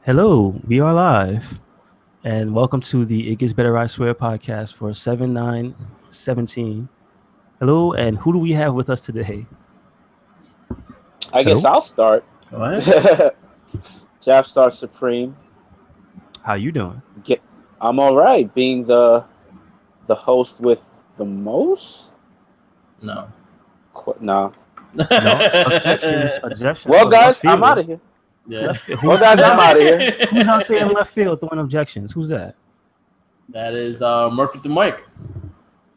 Hello, we are live, and welcome to the It Gets Better, I Swear podcast for 7/9/17. Hello, and who do we have with us today? I guess Hello, I'll start. What? Jeff Star Supreme. how you doing? Get, I'm all right. Being the host with the most. No. No. No objections. Objections. Well, Left guys, I'm field. out of here. Yeah. Left field. Well, guys, I'm out of here. Who's out there in left field throwing objections? Who's that? That is Mark with the mic.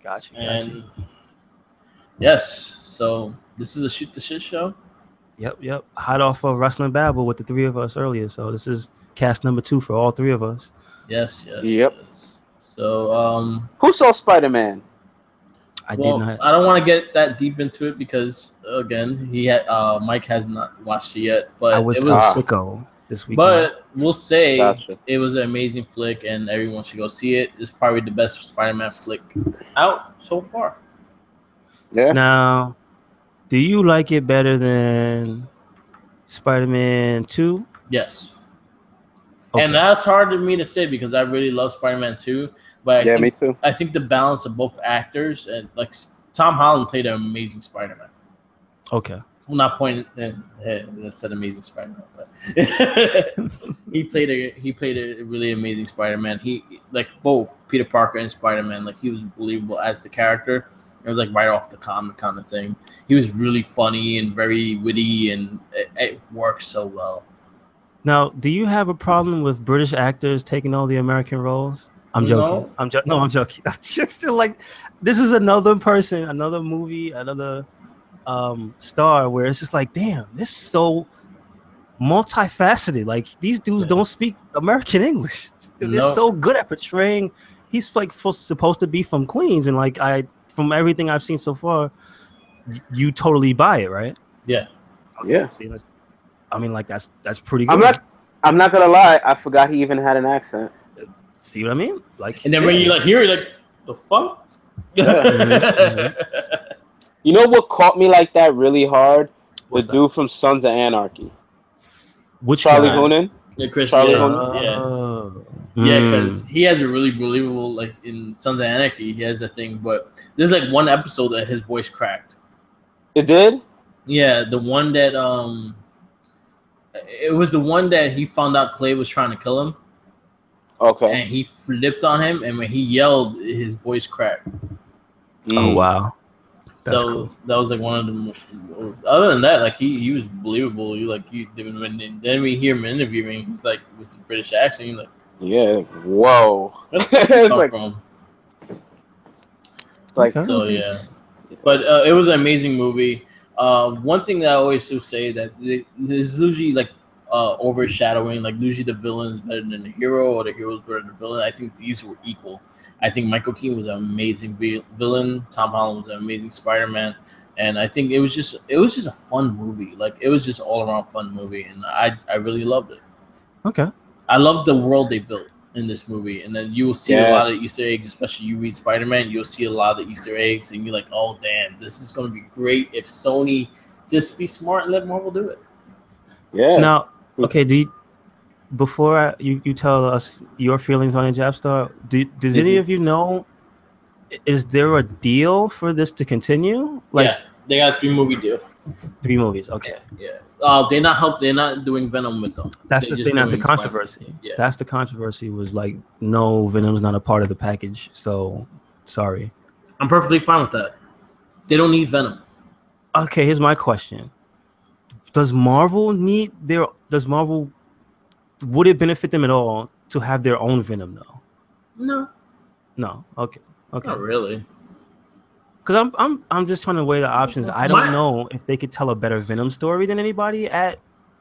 Gotcha. And yes, so this is a shoot the shit show. Yep. Hot off of Wrestling Babble with the three of us earlier. So this is cast number 2 for all three of us. Yes. Yep. Yes. So Who saw Spider-Man? I well, did not. I don't want to get that deep into it because again, he had Mike has not watched it yet, but I was it was sicko this weekend. but we'll say Gotcha. it was an amazing flick and everyone should go see it. It's probably the best Spider-Man flick out so far. Yeah. Now, do you like it better than Spider-Man 2? Yes. Okay. And that's hard for me to say because I really love Spider-Man 2. But Yeah, me too. I think the balance of both actors and like Tom Holland played an amazing Spider-Man. Okay. Well, not pointing that said amazing Spider-Man, but he played a really amazing Spider-Man. He like both Peter Parker and Spider-Man. Like he was believable as the character. It was like right off the comic kind of thing. He was really funny and very witty, and it worked so well. Now, do you have a problem with British actors taking all the American roles? I'm joking. No. I'm joking. I just feel like this is another person, another movie, another star where it's just like, damn, this is so multifaceted. Like these dudes don't speak American English. They're so good at portraying. He's like supposed to be from Queens, and like from everything I've seen so far, you totally buy it, right? Yeah. Okay. Yeah. See, I mean, like that's pretty good. I'm not gonna lie. I forgot he even had an accent. See what I mean? Like, And then when you like hear it, like the fuck. Yeah. You know what caught me like that really hard? What's The dude from Sons of Anarchy. Which Charlie guy? Hunnam. Yeah, Chris. Charlie Yeah, Hunnam. yeah, because he has a really believable like in Sons of Anarchy. He has a thing, but there's like one episode that his voice cracked. It did? Yeah, the one that it was the one that he found out Clay was trying to kill him, Okay. and he flipped on him, and when he yelled, his voice cracked. Oh wow. That's So cool. that was like one of the. Other than that, like he was believable. Then we hear him interviewing. He's like with the British accent. You're like, Yeah. Whoa. where the fuck It's did come like- from? Like, Okay. So who's yeah, this? but it was an amazing movie. One thing that I always do say that there's usually like overshadowing. Like usually the villain is better than the hero, or the hero is better than the villain. I think these were equal. I think Michael Keaton was an amazing villain. Tom Holland was an amazing Spider-Man, and I think it was just a fun movie. Like it was just all around fun movie, and I really loved it. Okay. I love the world they built in this movie, and then you will see a lot of Easter eggs. Especially you read Spider-Man, you'll see a lot of the Easter eggs, and you're like, oh damn, this is going to be great if Sony just be smart and let Marvel do it. Yeah. Now, okay. Before you tell us your feelings on it, Japstar, does any of you know? Is there a deal for this to continue? Like Yeah, they got a 3-movie deal. 3 movies. Okay. Yeah. They're not doing Venom with them. That's They're the just thing. That's the doing controversy. Spider-Man. Yeah. That's the controversy. Was like, no, Venom's not a part of the package. So sorry. I'm perfectly fine with that. They don't need Venom. Okay, here's my question. Does Marvel would it benefit them at all to have their own Venom though? No. Okay. Not really. Because I'm just trying to weigh the options. I don't know if they could tell a better Venom story than anybody at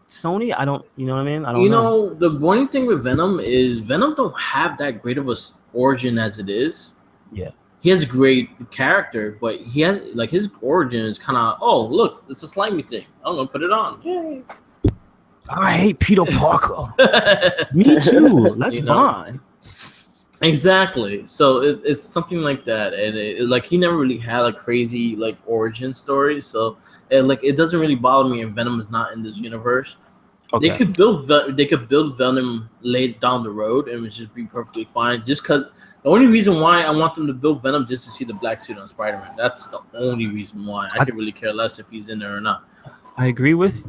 Sony. I don't, you know what I mean? I don't know. The one thing with Venom is Venom don't have that great of a origin as it is. Yeah. He has a great character, but he has like his origin is kind of, oh look, it's a slimy thing. I'm gonna put it on. Yay. I hate Peter Parker. Me too. Let's bond. Exactly. So it's something like that, and like he never really had a crazy like origin story. So it doesn't really bother me if Venom is not in this universe. Okay. They could build Venom late down the road and it would just be perfectly fine. Just because the only reason why I want them to build Venom just to see the black suit on Spider-Man. That's the only reason why. I could really care less if he's in there or not. I agree with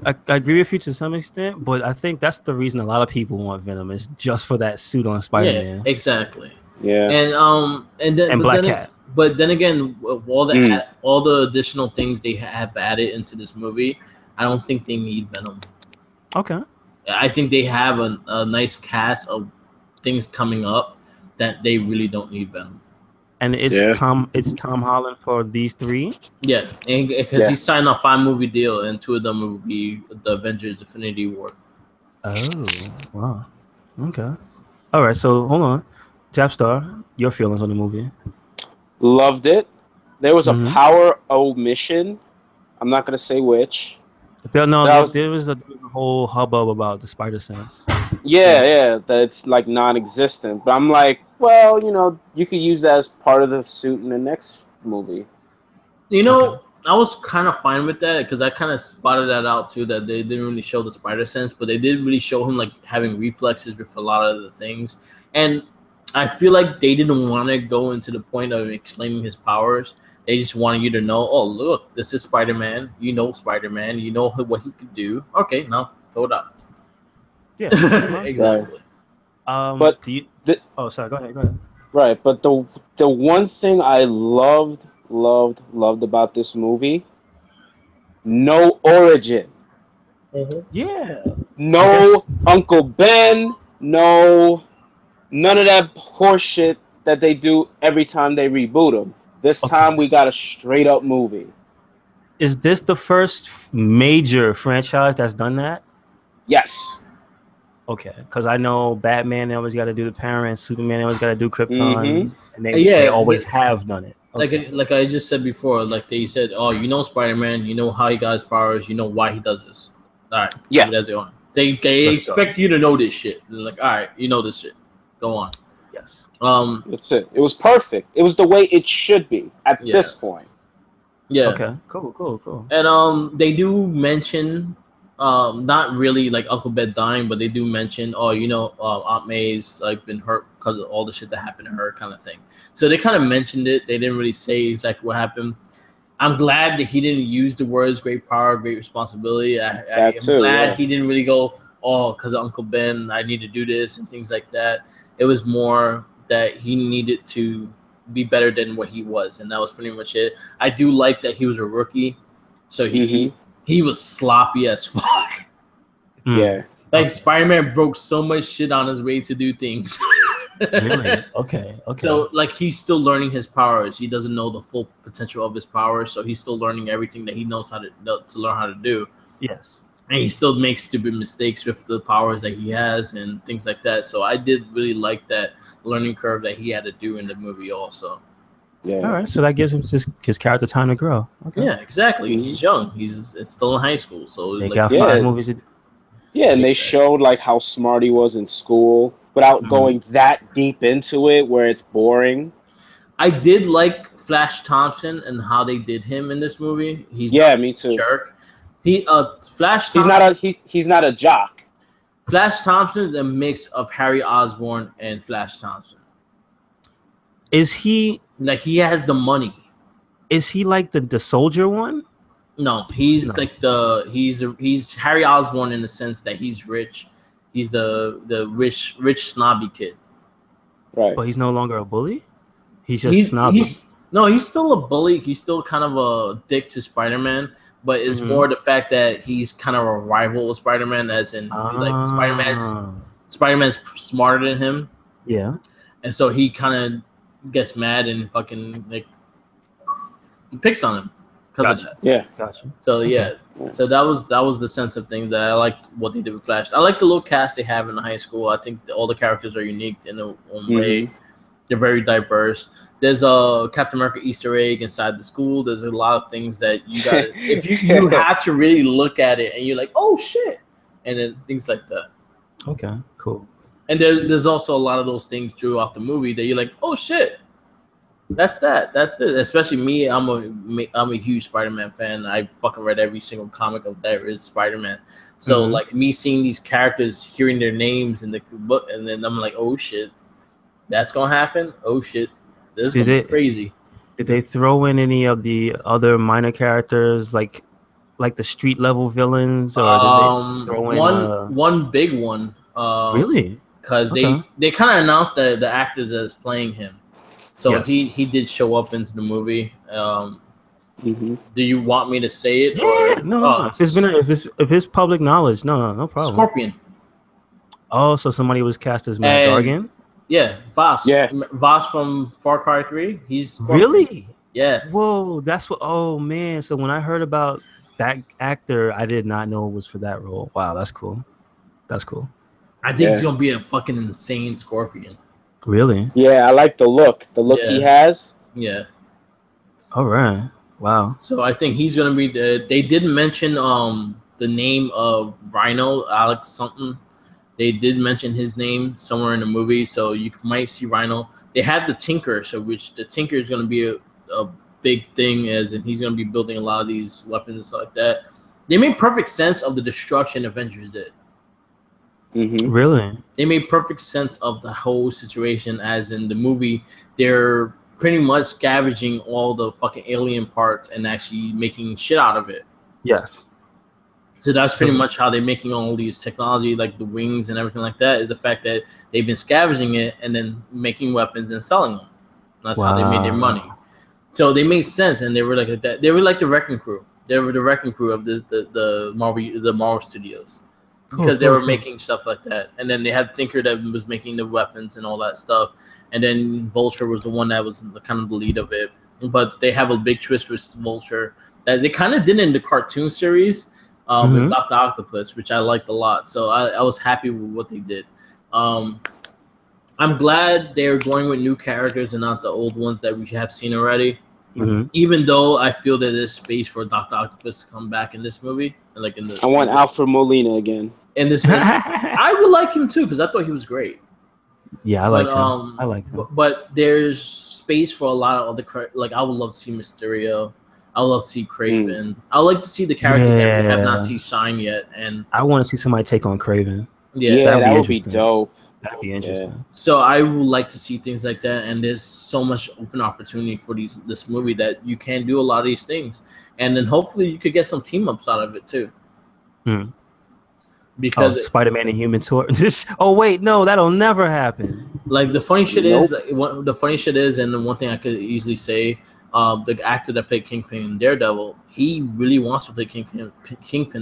you to some extent, but I think that's the reason a lot of people want Venom is just for that suit on Spider-Man. Yeah, exactly. Yeah. And Black Cat. But then again, all the additional things they have added into this movie, I don't think they need Venom. Okay. I think they have a nice cast of things coming up that they really don't need Venom. And it's Tom Holland for these 3. Yeah, because he signed a 5-movie deal, and 2 of them will be the Avengers: Infinity War. Oh, wow. Okay. All right. So hold on, Japstar, your feelings on the movie? Loved it. There was a power omission. I'm not gonna say which. There was a whole hubbub about the spider sense. Yeah, that it's like non-existent. But I'm like, well, you could use that as part of the suit in the next movie. I was kind of fine with that because I kind of spotted that out too. That they didn't really show the spider sense, but they did really show him like having reflexes with a lot of the things. And I feel like they didn't want to go into the point of explaining his powers. They just wanted you to know, oh, look, this is Spider-Man. You know Spider-Man. You know what he could do. Okay, now throw it out. Yeah, exactly. But sorry. Go ahead. Right, but the one thing I loved about this movie, no origin. Yeah. No Uncle Ben. No, none of that horseshit that they do every time they reboot him. This time we got a straight up movie. Is this the first major franchise that's done that? Yes. Okay, because I know Batman, they always got to do the parents. Superman, they always got to do Krypton. And they always have done it. Okay. Like I just said before, like they said, oh, you know Spider-Man, you know how he got his powers, you know why he does this. All right. Yeah. That's it. They expect you to know this shit. They're like, all right, you know this shit. Go on. Yes. That's it. It was perfect. It was the way it should be at this point. Yeah. Okay. Cool. And they do mention, not really like Uncle Ben dying, but they do mention, Aunt May's like been hurt because of all the shit that happened to her, kind of thing. So they kind of mentioned it. They didn't really say exactly what happened. I'm glad that he didn't use the words "great power, great responsibility." I'm glad he didn't really go, "Oh, because of Uncle Ben, I need to do this" and things like that. It was more that he needed to be better than what he was, and that was pretty much it. I do like that he was a rookie, so he was sloppy as fuck. Yeah, like Spider-Man broke so much shit on his way to do things. Really? Okay. So like he's still learning his powers. He doesn't know the full potential of his powers, so he's still learning everything that he knows how to learn how to do. Yes. And he still makes stupid mistakes with the powers that he has and things like that. So I did really like that learning curve that he had to do in the movie also. Yeah. All right. So that gives him his character time to grow. Okay. Yeah, exactly. He's young. He's still in high school. So they got 5 movies. Yeah, and they showed like how smart he was in school without going that deep into it where it's boring. I did like Flash Thompson and how they did him in this movie. He's me too. Jerk. Flash Thompson, he's not a jock. Flash Thompson is a mix of Harry Osborn and Flash Thompson. Is he like he has the money? Is he like the soldier one? No, he's he's Harry Osborn in the sense that he's rich. He's the rich snobby kid. Right. But he's no longer a bully? He's just snobby. He's still a bully. He's still kind of a dick to Spider-Man, but it's more the fact that he's kind of a rival with Spider-Man, as in like Spider-Man's smarter than him. Yeah. And so he kind of gets mad and fucking like picks on him because of that. Yeah. Gotcha. So so that was the sense of things that I liked what they did with Flash. I like the little cast they have in the high school. I think all the characters are unique in their own way. They're very diverse. There's a Captain America Easter egg inside the school. There's a lot of things that you got. If you have to really look at it, and you're like, oh shit, and then things like that. Okay, cool. And there's also a lot of those things throughout the movie that you're like, oh shit. That's that. That's it. Especially me. I'm a huge Spider-Man fan. I fucking read every single comic of there is Spider-Man. So like me seeing these characters, hearing their names in the book, and then I'm like, oh shit, that's gonna happen. Oh shit, this is Did gonna be it? crazy. Did they throw in any of the other minor characters like the street level villains, or did they throw in One big one. Really? Because Okay. they kind of announced that the actor that's playing him. So Yes. he did show up into the movie. Mm-hmm. Do you want me to say it Yeah, or no. If it's public knowledge, no problem. Scorpion? Oh, so somebody was cast as Matt And Gargan? yeah, Voss. Yeah. Voss from Far Cry 3. He's Scorpion. Really? Yeah. Whoa, that's what. Oh man, so when I heard about that actor, I did not know it was for that role. Wow, that's cool. That's cool. I think he's gonna be a fucking insane Scorpion. Really? Yeah, I like the look. The look he has. Yeah. All right. Wow. So I think he's gonna be the. They did mention the name of Rhino, Alex something. They did mention his name somewhere in the movie, so you might see Rhino. They have the Tinker, so which the Tinker is gonna be a big thing, as and he's gonna be building a lot of these weapons and stuff like that. They made perfect sense of the destruction Avengers did. Mm-hmm. Really? They made perfect sense of the whole situation, as in the movie, they're pretty much scavenging all the fucking alien parts and actually making shit out of it. Yes. So that's pretty much how they're making all these technology, like the wings and everything like that, is the fact that they've been scavenging it and then making weapons and selling them. That's how they made their money. So they made sense, and they were like that. They were like the wrecking crew. They were the wrecking crew of the Marvel Studios. Because they were making stuff like that, and then they had Thinker that was making the weapons and all that stuff, and then Vulture was the one that was kind of the lead of it. But they have a big twist with Vulture that they kind of did in the cartoon series with Dr. Octopus, which I liked a lot. So I was happy with what they did. I'm glad they're going with new characters and not the old ones that we have seen already. Mm-hmm. Even though I feel that there's space for Dr. Octopus to come back in this movie, like in the. I want Alfred Molina again. And this, I would like him too because I thought he was great. Yeah, I liked him. I liked him. But there's space for a lot of other. Like I would love to see Mysterio. I would love to see Craven. I would like to see the characters that we have not seen shine yet. And I want to see somebody take on Craven. Yeah, that would be dope. That'd be interesting. Yeah. So I would like to see things like that, and there's so much open opportunity for this movie that you can do a lot of these things, and then hopefully you could get some team ups out of it too. Because Spider-Man and Human Torch. Oh wait, no, that'll never happen. Like the funny shit is, and the one thing I could easily say, the actor that played Kingpin in Daredevil, he really wants to play Kingpin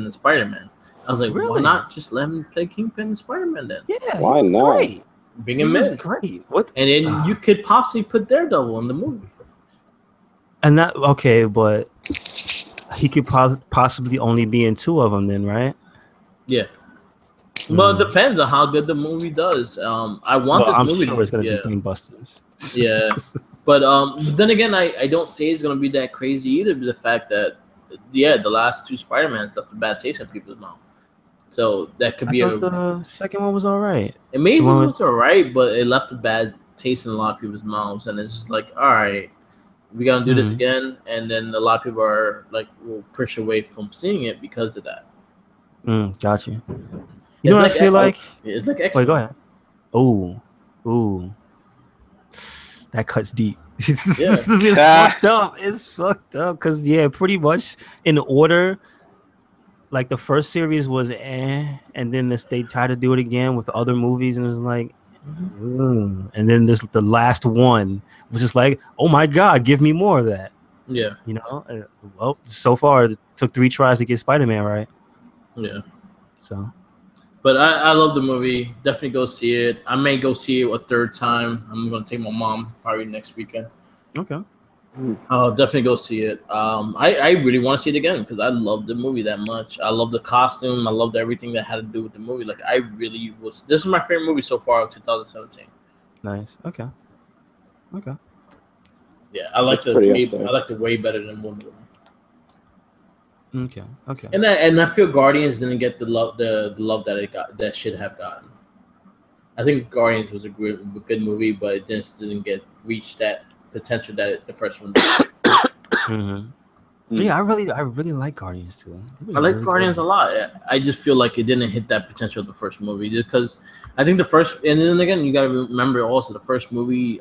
in Spider-Man. I was like, why not just let him play Kingpin and Spider-Man then? Yeah, why not? Great. Bring him in. Great. What? And then you could possibly put Daredevil in the movie. And that but he could possibly only be in 2 of them then, right? Yeah. Well, it depends on how good the movie does. I want this movie. I'm sure it's gonna be gangbusters. Yeah, but then again, I don't say it's gonna be that crazy either. But the fact that the last 2 Spider-Mans left a bad taste in people's mouth. So that could be the second one was all right. Amazing was all right, but it left a bad taste in a lot of people's mouths, and it's just like, all right, we gotta do this again, and then a lot of people are like, will push away from seeing it because of that. Got you. You know what I feel like? It's like X-Men. Wait, go ahead. Ooh, that cuts deep. Yeah, it's fucked up. It's fucked up because pretty much in order. Like the first series was and then they tried to do it again with other movies, and it was like, and then the last one was just like, oh my god, give me more of that. Yeah, you know. Well, so far it took 3 tries to get Spider-Man right. Yeah. So, but I love the movie. Definitely go see it. I may go see it a 3rd time. I'm gonna take my mom probably next weekend. Okay. I'll definitely go see it. I really want to see it again because I love the movie that much. I love the costume. I loved everything that had to do with the movie. Like I really was. This is my favorite movie so far of 2017. Nice. Okay. Yeah, I liked it way better than Wonder Woman. Okay. And I feel Guardians didn't get the love that it got that should have gotten. I think Guardians was a good movie, but it just didn't reach that potential that the first one. Yeah, I really like Guardians too. I like Guardians a lot. I just feel like it didn't hit that potential of the first movie just because I think the first, and then again, you got to remember also the first movie,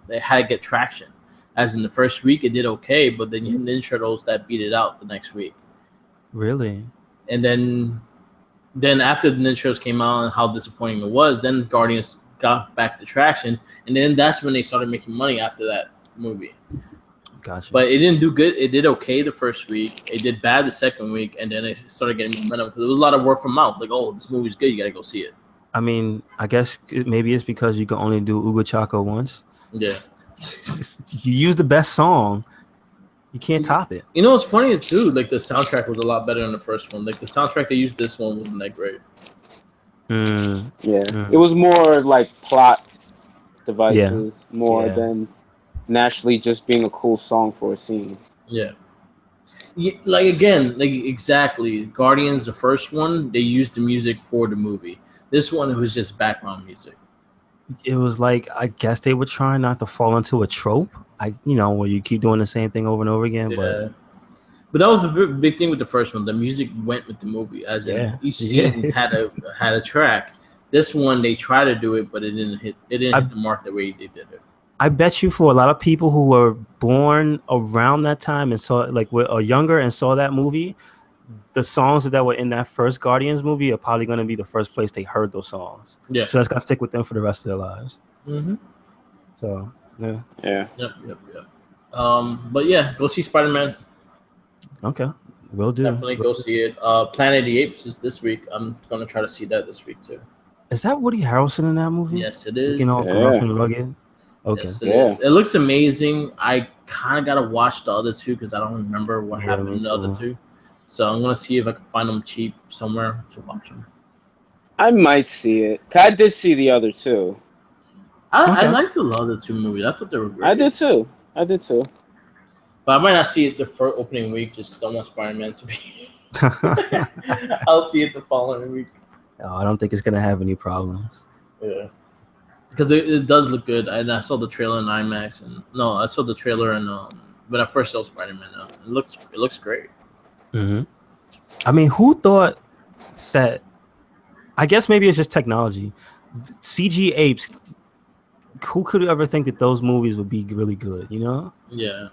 it had to get traction. As in the first week, it did okay, but then you had Ninja Turtles that beat it out the next week. Really? And then after the Ninja Turtles came out and how disappointing it was, then Guardians got back to traction, and then that's when they started making money after that movie. Gotcha. But it didn't do good. It did okay the first week. It did bad the second week, and then it started getting momentum because there was a lot of word from mouth. Like, oh, this movie's good. You got to go see it. I mean, I guess maybe it's because you can only do Uga Chaka once. Yeah. You use the best song. You can't top it. You know what's funny is, too, like, the soundtrack was a lot better than the first one. Like, the soundtrack they used this one wasn't that great. It was more like plot devices more than naturally just being a cool song for a scene. Yeah, like again, like exactly. Guardians, the first one, they used the music for the movie. This one, it was just background music. It was like, I guess they were trying not to fall into a trope. Where you keep doing the same thing over and over again. Yeah. But that was the big thing with the first one. The music went with the movie, as in each scene had a track. This one, they tried to do it, but it didn't hit the mark the way they did it. I bet you for a lot of people who were born around that time and saw were younger and saw that movie, the songs that were in that first Guardians movie are probably going to be the first place they heard those songs. Yeah. So that's going to stick with them for the rest of their lives. Mm-hmm. So, yeah. Yeah. Yep. But yeah, go see Spider-Man. Okay. Will do. Definitely go see it. Planet of the Apes is this week. I'm going to try to see that this week too. Is that Woody Harrelson in that movie? Yes, it is. Rough and rugged. Okay. Yes, it is. It looks amazing. I kind of got to watch the other two because I don't remember what happened in the other two. So I'm going to see if I can find them cheap somewhere to watch them. I might see it. I did see the other two. I liked the other two movies. I thought they were great. I did too. But I might not see it the first opening week just because I want Spider-Man to be. I'll see it the following week. Oh, I don't think it's going to have any problems. Yeah. Because it does look good. And I saw the trailer in IMAX. I saw the trailer when I first saw Spider-Man. It looks great. Mm-hmm. I mean, who thought that? I guess maybe it's just technology. CG apes. Who could ever think that those movies would be really good? Yeah.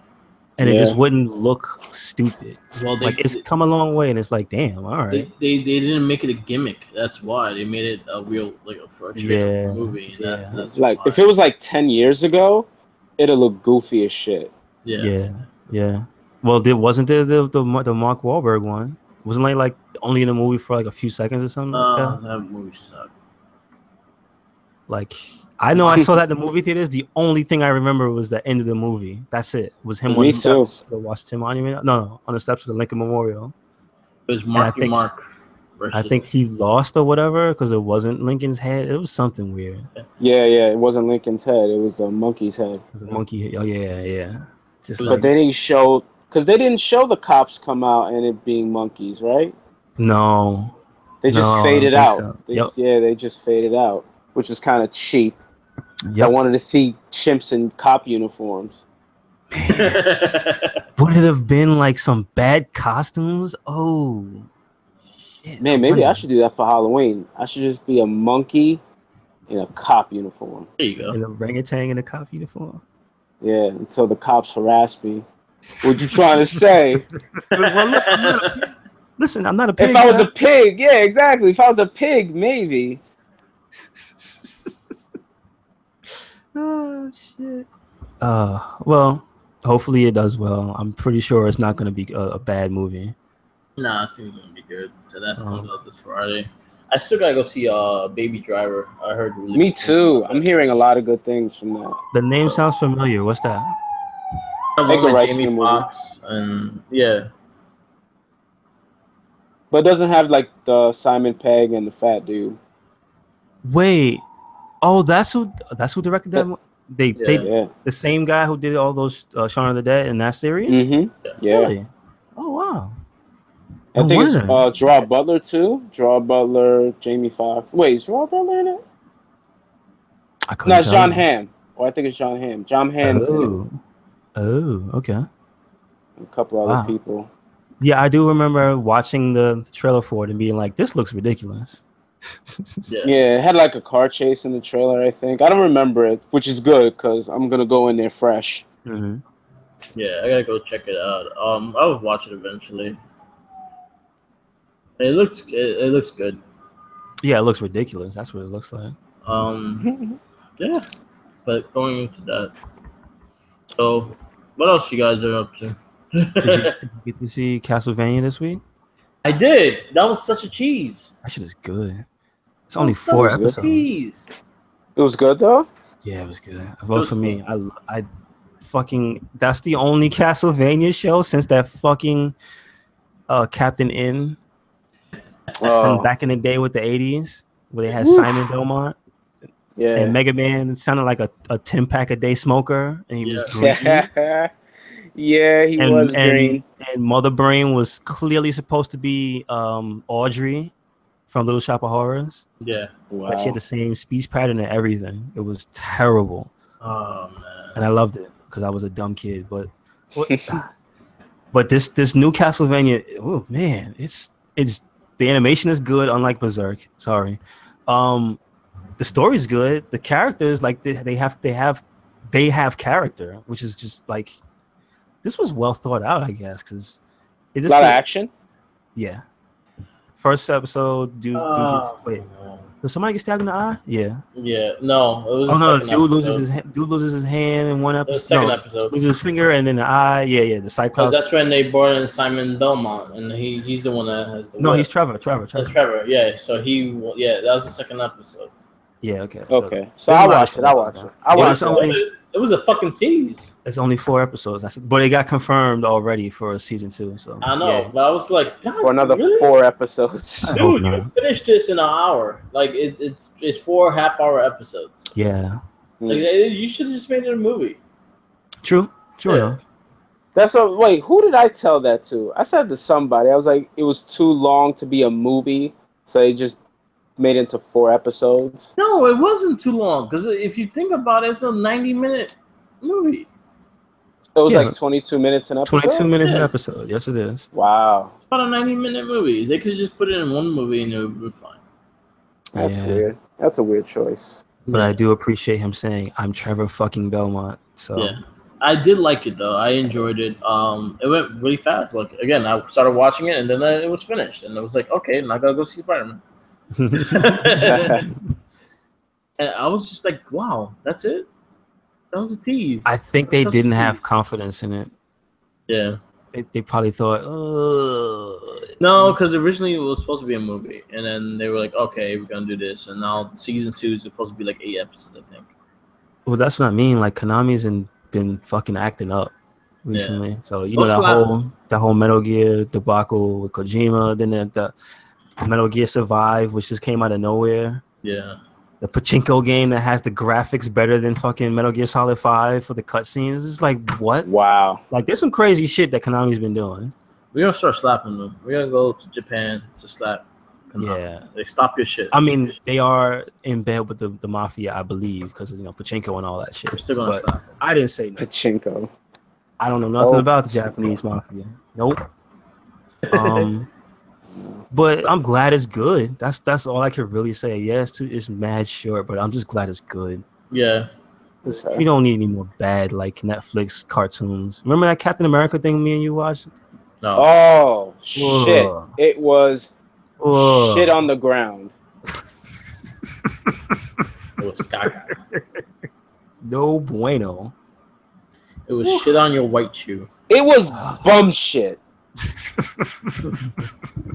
And it just wouldn't look stupid. Well, it's come a long way, and it's like, damn, all right. They didn't make it a gimmick. That's why they made it a real for a straight up movie. And that's like why. If it was like 10 years ago, it'll look goofy as shit. Yeah. Well, wasn't there the Mark Wahlberg one? Wasn't like only in the movie for like a few seconds or something? Like that movie sucked. Like, I know I saw that in the movie theaters. The only thing I remember was the end of the movie. That's it. It was him on the steps of the Washington Monument. No, on the steps of the Lincoln Memorial. It was Mark. I think he lost or whatever because it wasn't Lincoln's head. It was something weird. Yeah. It wasn't Lincoln's head. It was the monkey's head. The monkey head. Oh, yeah. But they didn't show... Because they didn't show the cops come out and it being monkeys, right? No. They just faded out. So. They just faded out, which is kind of cheap. Yep. I wanted to see chimps in cop uniforms. Would it have been like some bad costumes? Oh, shit. Man, maybe I should do that for Halloween. I should just be a monkey in a cop uniform. There you go. An orangutan in a cop uniform? Yeah, until the cops harass me. What you trying to say? Well, look, I'm not a pig. If I was a pig, yeah, exactly. If I was a pig, maybe. Oh shit. Well, hopefully it does well. I'm pretty sure it's not going to be a bad movie. Nah, I think it's going to be good. So that comes out this Friday. I still gotta go see Baby Driver. I heard. Really Me too. I'm hearing a lot of good things from that. The name sounds familiar. What's that? Jamie Foxx and but it doesn't have like the Simon Pegg and the fat dude. Wait. Oh, that's who directed that. They the same guy who did all those Shaun of the Dead in that series. Mm-hmm. Yeah. Really? Oh wow. I think it's Gerard Butler too. Gerard Butler, Jamie Foxx. Wait, is Gerard Butler in it? No, it's John Hamm. Oh, I think it's John Hamm. John Hamm. Oh, okay. A couple other people. Yeah, I do remember watching the trailer for it and being like, "This looks ridiculous." Yeah, it had like a car chase in the trailer, I think. I don't remember it, which is good because I'm gonna go in there fresh. Mm-hmm. Yeah, I gotta go check it out. I'll watch it eventually. It looks good. Yeah, it looks ridiculous. That's what it looks like. Yeah, but going into that. So, what else you guys are up to? Did you get to see Castlevania this week? I did. That was such a cheese. That shit is good. It's That only was such 4 a episodes. tease. It was good though. Yeah, it was good. Well, for me, I fucking that's the only Castlevania show since that fucking Captain N from back in the day with the 80s where they had Simon Belmont. Yeah. And Mega Man sounded like a 10-pack a day smoker, and he was green. Yeah, he was green. And Mother Brain was clearly supposed to be Audrey from Little Shop of Horrors. Yeah. Wow. Like she had the same speech pattern and everything. It was terrible. Oh man. And I loved it because I was a dumb kid. But this new Castlevania, oh man, it's the animation is good, unlike Berserk. Sorry. The story's good. The characters, like they have character, which is just like this was well thought out, I guess, because a lot of action. Yeah. First episode, dude does somebody get stabbed in the eye? Yeah. Yeah. No, it was. Dude loses his hand in one episode. The second episode. Loses his finger and then the eye. Yeah. The Cyclops. That's when they brought in Simon Belmont, and he's the one that has the. No, he's Trevor. Trevor. Yeah. So that was the second episode. Yeah. Okay. So I watched it. It was a fucking tease. It's only 4 episodes, but it got confirmed already for season 2. So I know, but I was like, God, for another really? 4 episodes. Dude, you finished this in an hour. Like it's 4 half-hour episodes. Yeah. Like you should have just made it a movie. True. Yeah. Wait, who did I tell that to? I said to somebody. I was like, it was too long to be a movie, so they just made it into 4 episodes. No, it wasn't too long because if you think about it, it's a 90-minute movie. It was like 22 minutes an episode. 22 minutes an episode. Yes, it is. Wow. It's about a 90-minute movie. They could just put it in one movie and it would be fine. That's weird. That's a weird choice. But I do appreciate him saying, "I'm Trevor fucking Belmont." So yeah, I did like it though. I enjoyed it. It went really fast. Like again, I started watching it and then it was finished, and I was like, okay, now I gotta go see Spider-Man. And I was just like, wow, that's it. That was a tease. I think they didn't have confidence in it. Yeah. They probably thought, no, because originally it was supposed to be a movie, and then they were like, okay, we're gonna do this, and now season 2 is supposed to be like 8 episodes, I think. Well, that's what I mean. Like Konami's been fucking acting up recently. Yeah. So that whole Metal Gear debacle with Kojima, then the Metal Gear Survive, which just came out of nowhere. Yeah. The pachinko game that has the graphics better than fucking Metal Gear Solid 5 for the cutscenes. It's like, what? Wow. Like, there's some crazy shit that Konami's been doing. We're going to start slapping them. We're going to go to Japan to slap Konami. Yeah. Like, stop your shit. I mean, they are in bed with the mafia, I believe, because of, pachinko and all that shit. We're still going to slap them. I didn't say nothing. Pachinko. I don't know nothing about the Japanese mafia. Nope. But I'm glad it's good. That's all I can really say. Yes, it's mad short, but I'm just glad it's good. Yeah. We don't need any more bad like Netflix cartoons. Remember that Captain America thing me and you watched? No. Oh shit! It was shit on the ground. It was caca. No bueno. It was shit on your white shoe. It was bum shit.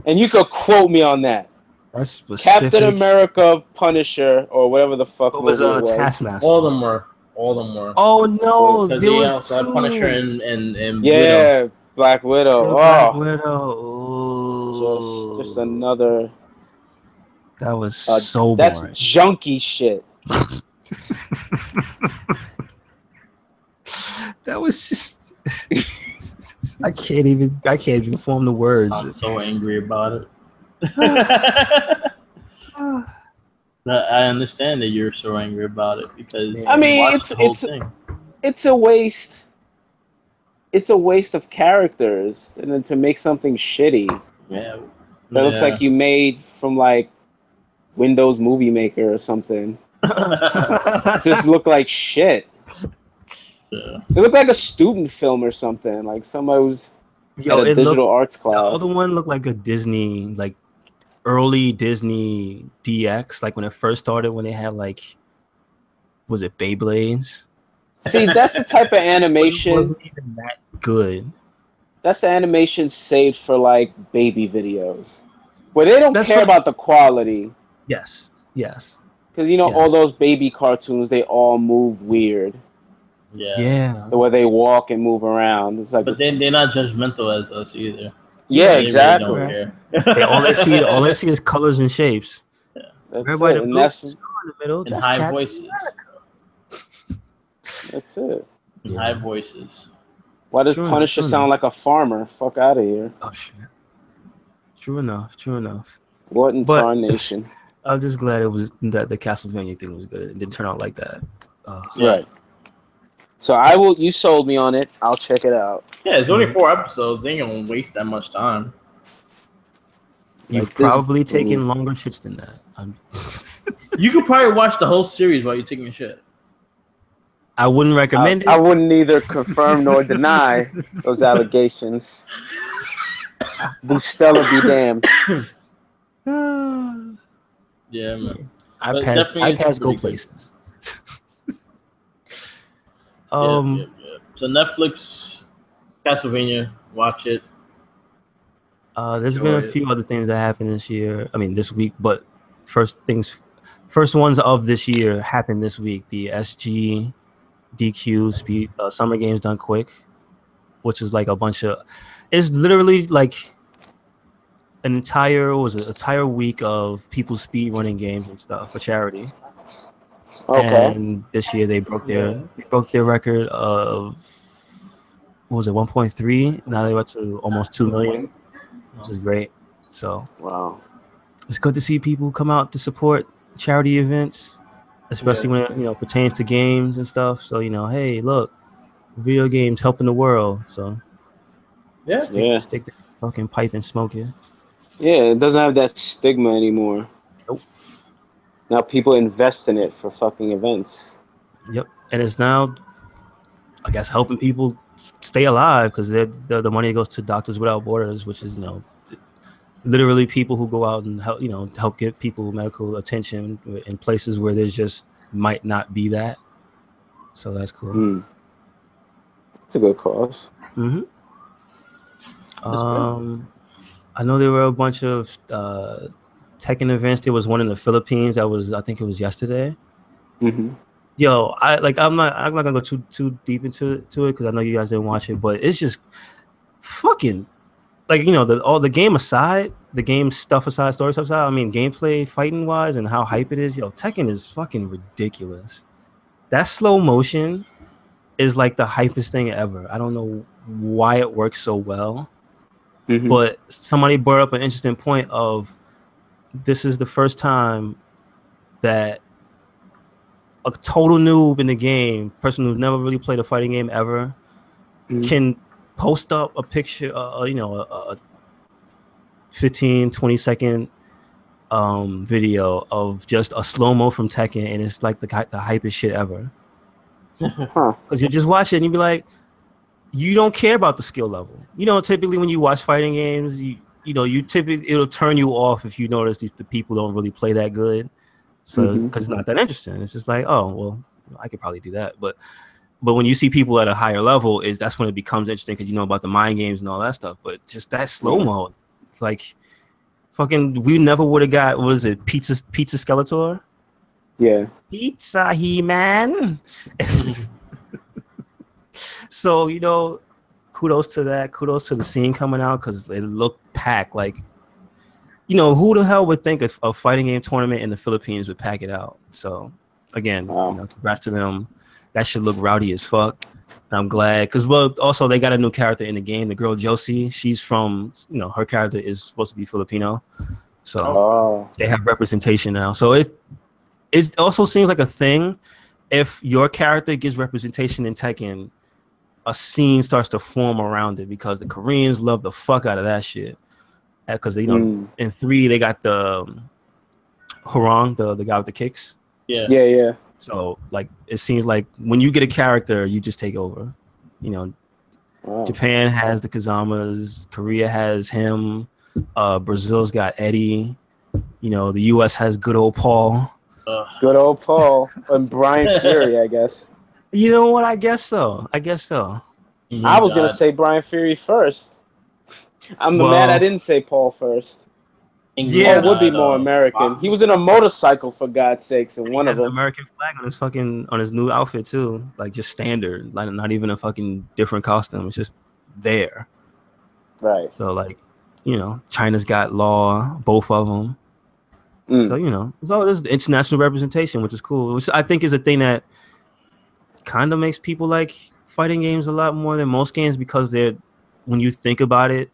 And you could quote me on that. That's specific. Captain America, Punisher, or whatever the fuck it was. Taskmaster. All of them were. Oh no! Because they also had Punisher and Widow. Black Widow. Black Widow. Just another. That was so boring. That's junky shit. That was just. I can't even form the words. I'm so angry about it. I understand that you're so angry about it because I mean it's a waste. it's a waste of characters, and then to make something shitty Yeah. that looks like you made from like Windows Movie Maker or something. Just look like shit. Yeah. It looked like a student film or something. Like somebody was Yo, at a digital arts the class. other one looked like a Disney, like early Disney DX, like when it first started, when they had like, was it Beyblades? See, that's the type of It animation. wasn't even that good. That's the animation saved for like baby videos, where they don't That's care what- about the quality. Yes, yes, Because you know all Yes. those baby cartoons, they all move weird. yeah. The way they walk and move around. It's like But then they're not judgmental as us either. yeah, They exactly. really don't They, care. all they see is colors and shapes. That's Everybody it. in And blue, that's star in the middle. And That's high Captain voices. that's it. And high voices. Why does True Punisher enough. sound like a farmer? Fuck out of here. Oh shit. True enough. True enough. What in But- tarnation? I'm just glad it was that the Castlevania thing was good. It didn't turn out like that. Right. So I will. You sold me on it. I'll check it out. Yeah, it's only 4 episodes. They ain't gonna waste that much time. You've Like this- probably taken longer shits than that. You could probably watch the whole series while you're taking a shit. I wouldn't recommend it. I wouldn't neither confirm nor deny those allegations. Bustella be damned. Yeah, man. I But passed definitely it's go pretty good. places. Yeah. So Netflix, Castlevania, watch it. There's been a Enjoy it. few other things that happened this year. I mean, this week, but first ones of this year happened this week. The SG DQ speed Summer Games Done Quick, which is like a bunch of. It's literally like an entire week of people speed running games and stuff for charity. Okay. And this year they broke their record of, what was it, 1.3? Now they're up to almost 2 million, which is great. So Wow. it's good to see people come out to support charity events, especially when it pertains to games and stuff. So hey, look, video games helping the world. So Yeah. stick the fucking pipe and smoke it. Yeah, it doesn't have that stigma anymore. Nope. Now people invest in it for fucking events. Yep, and it's now, I guess, helping people stay alive because the money goes to Doctors Without Borders, which is literally people who go out and help get people medical attention in places where there just might not be that. So that's cool. It's a good cause. Mm-hmm. I know there were a bunch of Tekken events. There was one in the Philippines I think it was yesterday. Mm-hmm. Yo, I'm not gonna go too deep into it because I know you guys didn't watch it, but it's just fucking all the game aside, the game stuff aside, story stuff aside. I mean, gameplay, fighting wise, and how hype it is. Yo, Tekken is fucking ridiculous. That slow motion is like the hypest thing ever. I don't know why it works so well, but somebody brought up an interesting point of this is the first time that a total noob in the game, person who's never really played a fighting game ever, can post up a picture, a 15, 20-second video of just a slow-mo from Tekken, and it's like the hypest shit ever. Because you just watch it and you be like, you don't care about the skill level. Typically when you watch fighting games, you typically, it'll turn you off if you notice the people don't really play that good. So because it's not that interesting. It's just like, oh well, I could probably do that. But when you see people at a higher level, that's when it becomes interesting because you know about the mind games and all that stuff. But just that slow mo, it's like fucking. We never would have got, what is it, Pizza Skeletor? Yeah. Pizza He-Man. So kudos to that. Kudos to the scene coming out because it looked packed. Like, who the hell would think a fighting game tournament in the Philippines would pack it out? So, again, congrats to them. That should look rowdy as fuck. And I'm glad because, also they got a new character in the game. The girl Josie, she's from, her character is supposed to be Filipino, so they have representation now. So it also seems like a thing. If your character gets representation in Tekken, a scene starts to form around it because the Koreans love the fuck out of that shit. Because in 3 they got the Hwarang, the guy with the kicks. Yeah. So like it seems like when you get a character, you just take over. Japan has the Kazamas, Korea has him, Brazil's got Eddie. The U.S. has good old Paul. Good old Paul and Brian Fury, I guess. You know what? I guess so. I was gonna say Brian Fury first. I'm mad I didn't say Paul first. Yeah, Paul would be more American. He was in a motorcycle, for God's sakes, and one of them. An American flag on his new outfit too, like just standard, like not even a fucking different costume. It's just there. Right. So like, China's got law, both of them. So there's international representation, which is cool. Which I think is a thing that kind of makes people like fighting games a lot more than most games because when you think about it,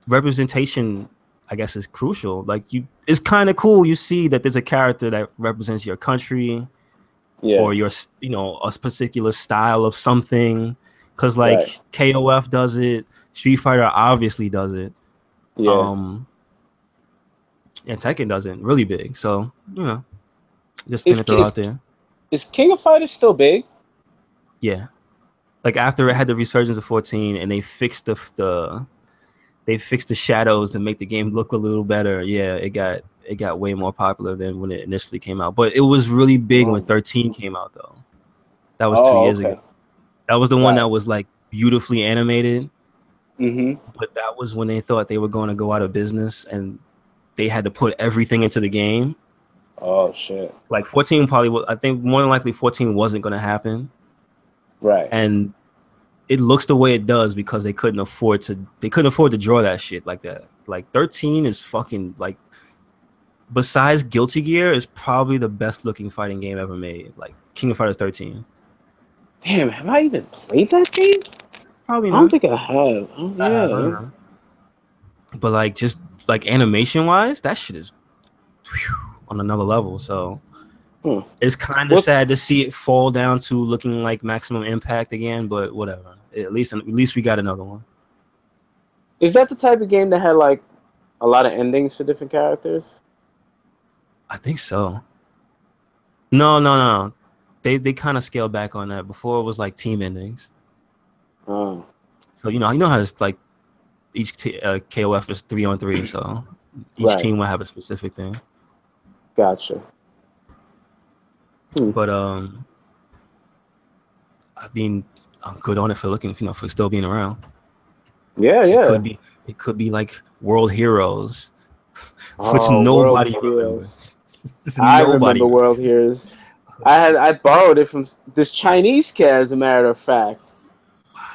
representation, I guess, is crucial. Like it's kind of cool. You see that there's a character that represents your country, or your, a particular style of something. Because like KOF does it, Street Fighter obviously does it. Yeah. And Tekken doesn't really big. So just gonna throw out there. Is King of Fighters still big? Yeah. Like after it had the resurgence of 14 and they fixed the shadows to make the game look a little better. Yeah, it got way more popular than when it initially came out. But it was really big when 13 came out though. That was 2 years ago. That was the one that was like beautifully animated. But that was when they thought they were going to go out of business and they had to put everything into the game. Oh shit! Like 14 probably was. I think more than likely 14 wasn't going to happen. Right. And it looks the way it does because they couldn't afford to draw that shit like that. Like 13 is fucking like, besides Guilty Gear, is probably the best looking fighting game ever made. Like King of Fighters 13. Damn, have I even played that game? Probably not. I don't think I have. Oh, yeah. But like just like animation wise, that shit is on another level. So it's kind of sad to see it fall down to looking like Maximum Impact again, but whatever. At least we got another one. Is that the type of game that had like a lot of endings for different characters? I think so. No. They kind of scaled back on that. Before it was like team endings. Oh. So how it's like each KOF is 3-on-3, so each team will have a specific thing. Gotcha. But I mean, I'm good on it for for still being around. Yeah. It could be like World Heroes, which nobody remembers. I remember World Heroes. I borrowed it from this Chinese kid, as a matter of fact.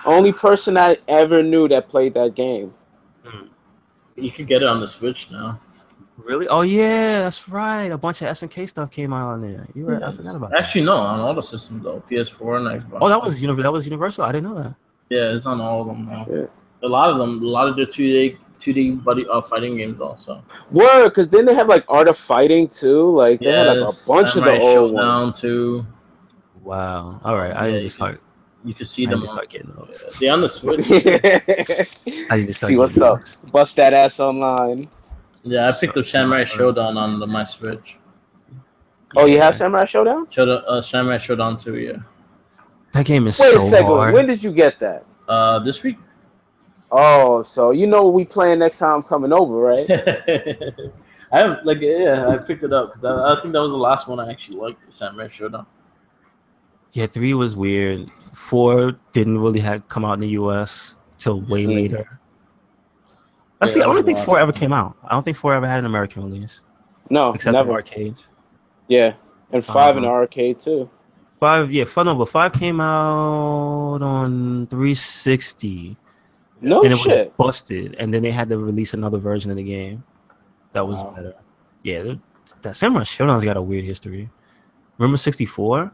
Only person I ever knew that played that game. You can get it on the Switch now. Really? Oh yeah, that's right. A bunch of SNK stuff came out on there. You're right. I forgot about that. Actually, no, on all the systems though. PS4 and Xbox. Oh, that was Universal. I didn't know that. Yeah, it's on all of them now. Shit. A lot of the 2D buddy fighting games also. Word, because then they have like Art of Fighting too. Like they had like a bunch of the old ones too. Wow. All right, I need to start. You can see them. Start getting those. Yeah, they're on the Switch. I need to see what's up. Bust that ass online. Yeah, I picked up Samurai Showdown on my Switch. Oh, you have Samurai Showdown? Samurai Showdown 2, yeah. That game is Wait so a second. hard. When did you get that? This week. Oh, so you know what we playing next time I'm coming over, right? I picked it up because I think that was the last one I actually liked, the Samurai Showdown. Yeah, 3 was weird. 4 didn't really come out in the US till way later. I don't think 4 ever came out. I don't think 4 ever had an American release. No, except never. in arcades. Yeah, and 5 in the arcade too. 5, yeah, but 5 came out on 360. No and it shit. was busted, and then they had to release another version of the game that was better. Yeah, that Samurai Showdown's got a weird history. Remember 64?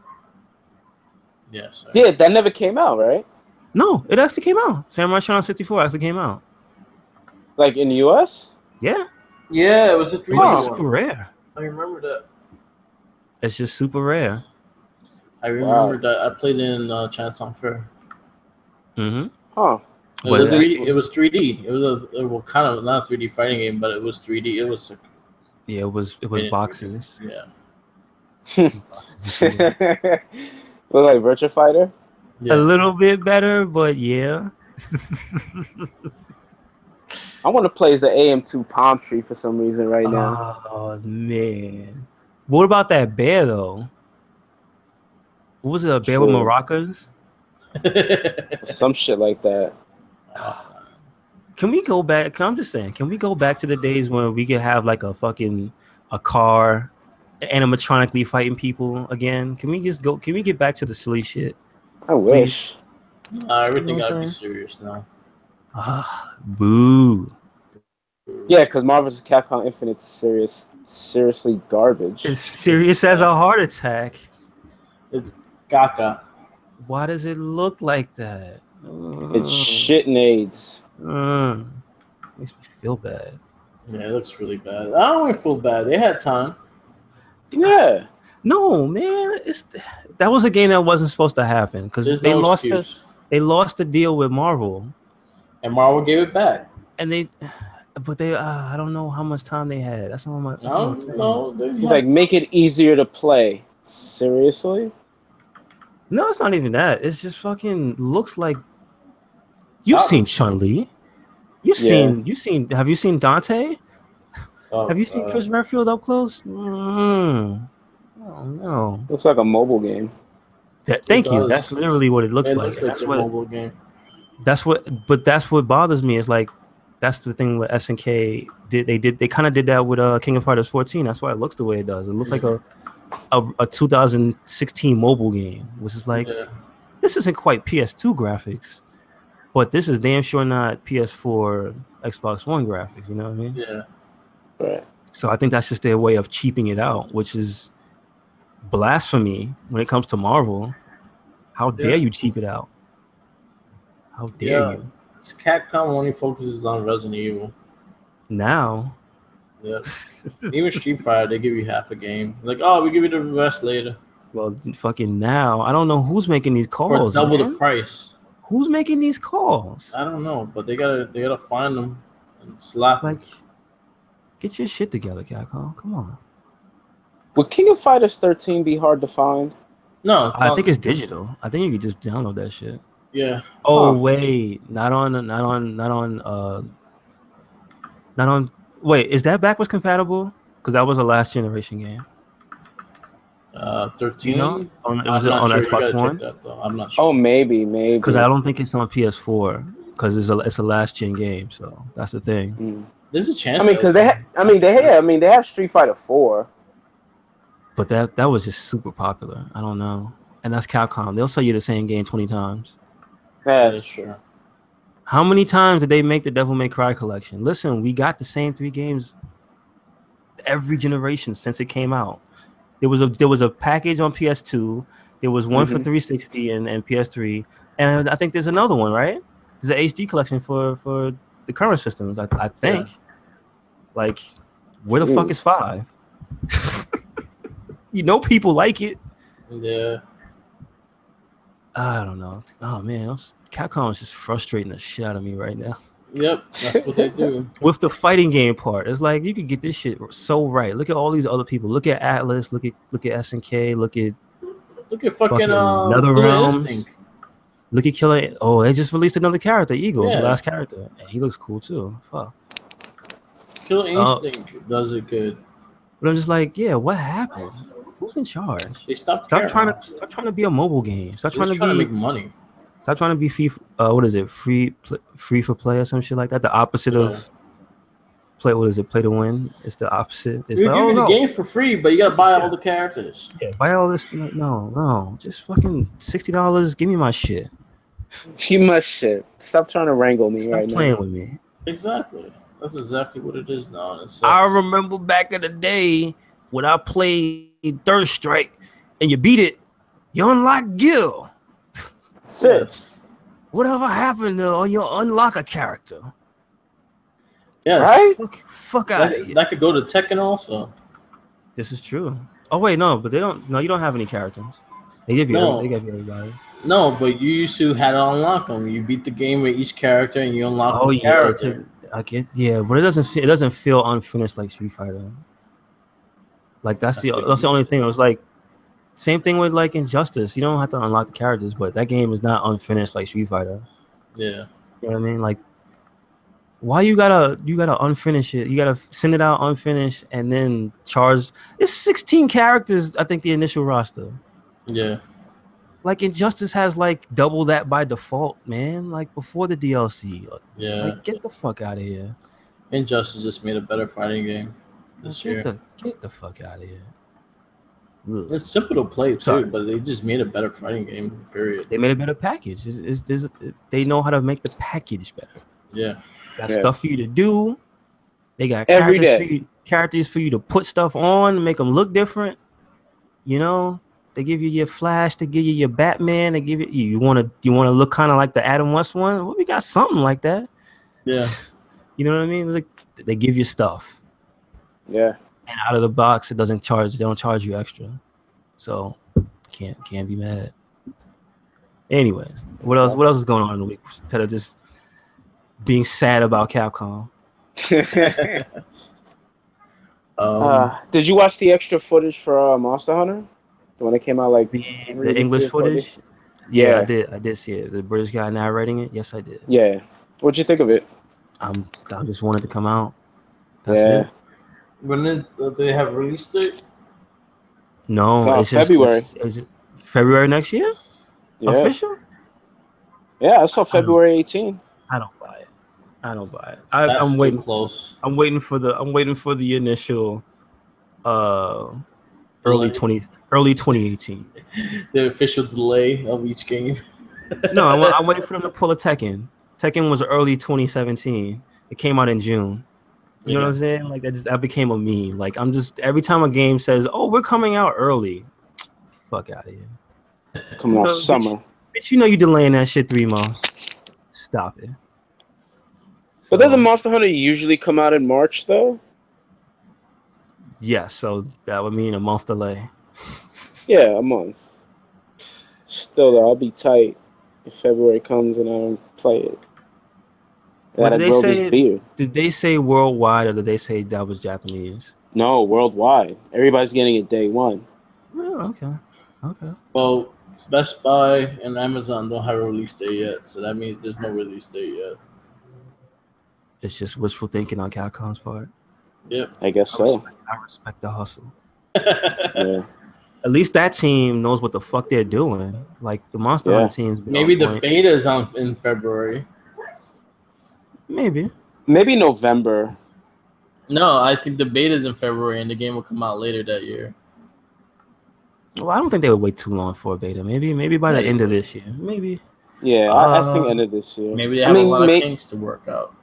Yes. Yeah, that never came out, right? No, it actually came out. Samurai Showdown 64 actually came out. Like in the US? Yeah. Yeah, it was a 3D super rare. I remember that. It's just super rare. I remember that I played in Chance on Fair. Mm-hmm. Huh. It was 3D. It was kind of not a 3D fighting game, but it was 3D. It was Yeah, it was boxes. Yeah. Look like Virtua Fighter. Yeah. A little bit better, but yeah. I want to play as the AM2 Palm Tree for some reason right now. Oh man. What about that bear though? What was it? A bear with True. maracas? Some shit like that. Can we go back? I'm just saying, can we go back to the days when we could have like a car animatronically fighting people again? Can we just go? Can we get back to the silly shit? I wish. Everything You know what gotta I'm be saying? serious now. Boo. Yeah, because Marvel vs. Capcom Infinite's seriously garbage. It's serious as a heart attack. It's Gaga. Why does it look like that? It's shit and AIDS. Makes me feel bad. Yeah, it looks really bad. I don't even feel bad. They had time. Yeah. No, man, that was a game that wasn't supposed to happen because they lost the deal with Marvel, and Marvel gave it back. And I don't know how much time they had. That's not what I'm saying. Like, make it easier to play. Seriously? No, it's not even that. It's just fucking looks like you've seen Chun-Li. Have you seen Dante? Have you seen Chris Redfield up close? Oh no. Looks like a mobile game. Thank you. That's literally what it looks like. That's a mobile game. That's what bothers me. Is like that's the thing with SNK did. They kind of did that with King of Fighters 14. That's why it looks the way it does. It looks like a 2016 mobile game, which is like this isn't quite PS2 graphics, but this is damn sure not PS4, Xbox One graphics. You know what I mean? Yeah. Right. So I think that's just their way of cheaping it out, which is blasphemy when it comes to Marvel. How dare you cheap it out? How dare you? It's Capcom only focuses on Resident Evil. Now. Yeah. Even Street Fighter, they give you half a game. Like, oh, we give you the rest later. Well, fucking now. I don't know who's making these calls. For double the price. Who's making these calls? I don't know, but they gotta find them and slap them. Get your shit together, Capcom. Come on. Would King of Fighters 13 be hard to find? No, I think it's digital. I think you could just download that shit. Yeah. Oh wait, Wait, is that backwards compatible? Because that was a last generation game. 13. You know? Was it on Xbox One? I'm not sure. Oh, maybe. Because I don't think it's on PS4. Because it's a last gen game, so that's the thing. There's a chance. I mean, because they have Street Fighter 4. But that was just super popular. I don't know. And that's Capcom. They'll sell you the same game 20 times. Yeah, that's true. How many times did they make the Devil May Cry collection? Listen, we got the same 3 games every generation since it came out. There was a package on PS2. There was one for 360 and PS3. And I think there's another one, right? There's an HD collection for the current systems, I think. Yeah. Like, where the fuck is 5? You know people like it. Yeah. I don't know. Oh man, Capcom is just frustrating the shit out of me right now. Yep, that's what they do. With the fighting game part, it's like you could get this shit so right. Look at all these other people. Look at Atlas. Look at SNK. Look at fucking NetherRealms. Look at Killer. Oh, they just released another character, Eagle, the last character, and he looks cool too. Fuck. Killer Instinct does it good. But I'm just like, yeah, what happened? Who's in charge? They stop trying to be a mobile game. Stop trying to make money. Stop trying to be what is it? Free for play or some shit like that. The opposite of play. What is it? Play to win. It's the opposite. It's you give the game for free, but you gotta buy all the characters. Yeah, buy all this. No, just fucking $60. Give me my shit. Give me my shit. Stop trying to wrangle me right now. Stop playing with me. Exactly. That's exactly what it is now. I remember back in the day when I played Third Strike and you beat it, you unlock Gil. Sis. Whatever happened to you unlock a character? Yeah. Right? Fuck out of here. That could go to Tekken also. This is true. Oh wait, no, but they don't. No, you don't have any characters. They give you No. they give you everybody. No, but you used to had to unlock them. You beat the game with each character, and you unlock Oh the yeah, character. I get but it doesn't feel unfinished like Street Fighter. Like that's the only thing. It was like same thing with like Injustice. You don't have to unlock the characters, but that game is not unfinished like Street Fighter. Yeah. You know what I mean? Like why you gotta unfinish it? You gotta send it out unfinished and then charge. It's 16 characters. I think the initial roster. Yeah. Like Injustice has like double that by default, man. Like before the DLC. Yeah. Like get the fuck out of here. Injustice just made a better fighting game this year. Get the fuck out of here. Ugh. It's simple to play too, Sorry. but they just made a better fighting game. Period. They made a better package. They know how to make the package better. Yeah. Got stuff for you to do. They got Every characters for you to put stuff on, make them look different. You know, they give you your Flash, they give you your Batman, they give you want to look kind of like the Adam West one. Well, we got something like that. Yeah. You know what I mean? Like, they give you stuff. Yeah. And out of the box, it doesn't charge. They don't charge you extra, so can't be mad. Anyways, what else is going on in the week instead of just being sad about Capcom? Did you watch the extra footage for Monster Hunter? The one that came out like the English footage? Yeah, I did see it. The British guy narrating it. Yes, I did. Yeah. What'd you think of it? I just wanted to come out. That's it. When did they have released it? No, it's February. Is it February next year? Yeah. Official? Yeah, I saw February 18. I don't buy it. That's I'm waiting. too close. I'm waiting for the initial early 2018. The official delay of each game. No, I'm waiting for them to pull a Tekken. Tekken was early 2017. It came out in June. You know what I'm saying? Like that became a meme. Like I'm just every time a game says, "Oh, we're coming out early," fuck out of here. Coming out summer. Bitch, you know you delaying that shit 3 months. Stop it. But doesn't Monster Hunter usually come out in March though? Yeah, so that would mean a month delay. Yeah, a month. Still though, I'll be tight if February comes and I don't play it. Did they say? Did they say worldwide or did they say that was Japanese? No, worldwide. Everybody's getting it day one. Oh, okay. Well, Best Buy and Amazon don't have a release date yet, so that means there's no release date yet. It's just wishful thinking on Capcom's part. Yep. I guess so. I respect the hustle. Yeah. At least that team knows what the fuck they're doing. Like the Monster Hunter teams. Maybe the beta is in February. Maybe November. No, I think the beta is in February and the game will come out later that year. Well, I don't think they would wait too long for a beta. Maybe by the end of this year. Maybe. Yeah, I think end of this year. Maybe they have a lot of things to work out.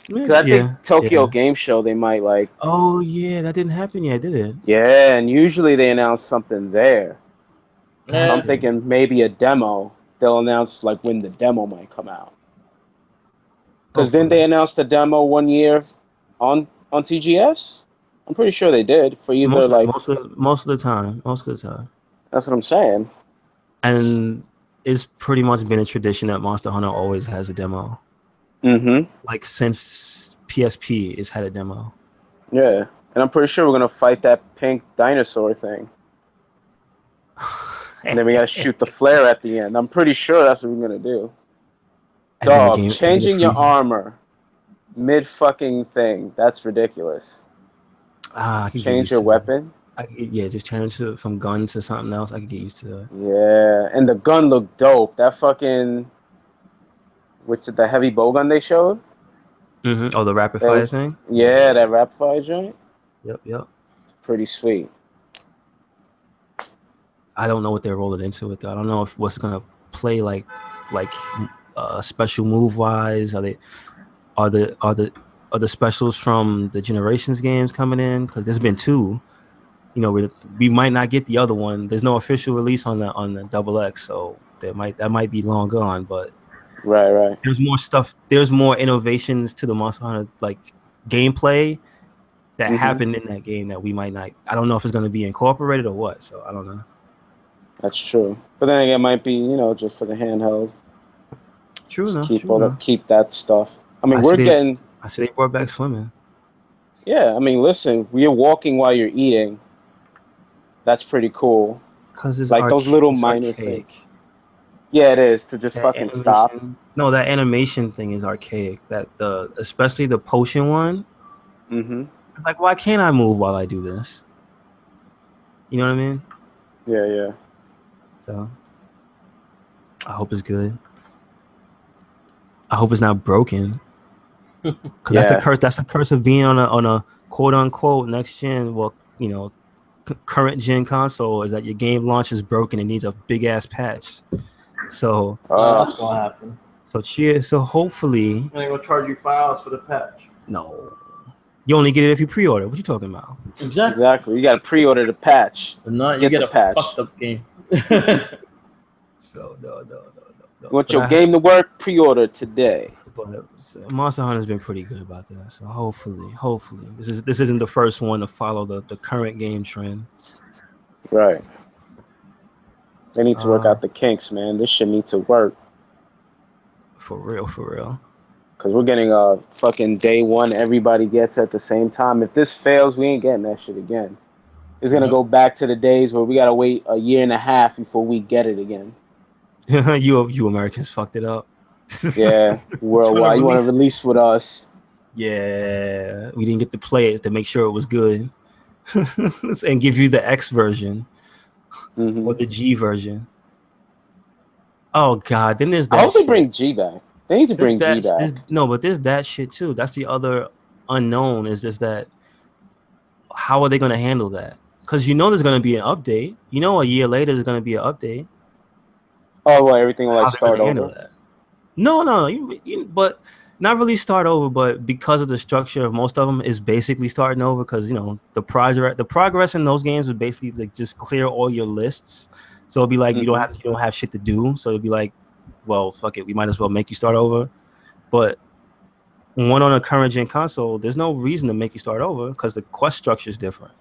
Because I think Tokyo Game Show, they might like... Oh, yeah, that didn't happen yet, did it? Yeah, and usually they announce something there. Gotcha. So I'm thinking maybe a demo. They'll announce like when the demo might come out. Because didn't they announce the demo 1 year on TGS? I'm pretty sure they did for either most of the time. That's what I'm saying. And it's pretty much been a tradition that Monster Hunter always has a demo. Mm-hmm. Like since PSP, it's had a demo. Yeah, and I'm pretty sure we're gonna fight that pink dinosaur thing. And then we gotta shoot the flare at the end. I'm pretty sure that's what we're gonna do. Dog, changing your armor mid fucking thing. That's ridiculous. Change your weapon. Just change it from gun to something else. I could get used to that. Yeah, and the gun looked dope. That fucking, which is the heavy bow gun they showed. Mm-hmm. Oh, the rapid fire thing. Yeah, that rapid fire joint. Yep. It's pretty sweet. I don't know what they're rolling into it though. I don't know if what's gonna play like special move wise. Are the specials from the Generations games coming in? Because there's been 2. You know, we might not get the other one. There's no official release on the Double X, so that might be long gone. But right. There's more stuff. There's more innovations to the Monster Hunter like gameplay that happened in that game that we might not. I don't know if it's going to be incorporated or what. So I don't know. That's true. But then again, it might be, you know, just for the handheld. True just enough. Keep that stuff. I mean, I see they brought back swimming. Yeah, I mean, listen, you're walking while you're eating. That's pretty cool. Cause it's like those little it's minor archaic. things. Yeah, it is to just That fucking stop. No, that animation thing is archaic. Especially the potion one. Mm-hmm. Like, why can't I move while I do this? You know what I mean? Yeah, yeah. So, I hope it's good. I hope it's not broken. Because that's the curse. That's the curse of being on a quote unquote next gen. Well, you know, current gen console is that your game launch is broken and needs a big ass patch. So that's gonna happen. So hopefully, I'm gonna charge you $5 for the patch. No, you only get it if you pre-order. What you talking about? Exactly. You got to pre-order the patch. If not, you get a patch. Fucked up game. So no. You want your game to work? Pre-order today. But Monster Hunter's been pretty good about that. So hopefully, this isn't the first one to follow the current game trend. Right. They need to work out the kinks, man. This shit needs to work. For real. Because we're getting a fucking day one everybody gets at the same time. If this fails, we ain't getting that shit again. It's going to go back to the days where we got to wait a year and a half before we get it again. you Americans fucked it up. Yeah, worldwide. You want to release with us. Yeah, we didn't get to play it to make sure it was good. And give you the X version or the G version. Oh God, then there's that. I hope they bring G back. They need to bring G back. But there's that shit too. That's the other unknown. Is just that how are they going to handle that? Because you know there's going to be an update. You know a year later there's going to be an update. Oh, well, everything will like start over. That? No. But not really start over. But because of the structure of most of them is basically starting over. Because you know the progress in those games would basically like just clear all your lists. So it'll be like you don't have shit to do. So it'll be like, well, fuck it, we might as well make you start over. But one on a current gen console, there's no reason to make you start over because the quest structure is different.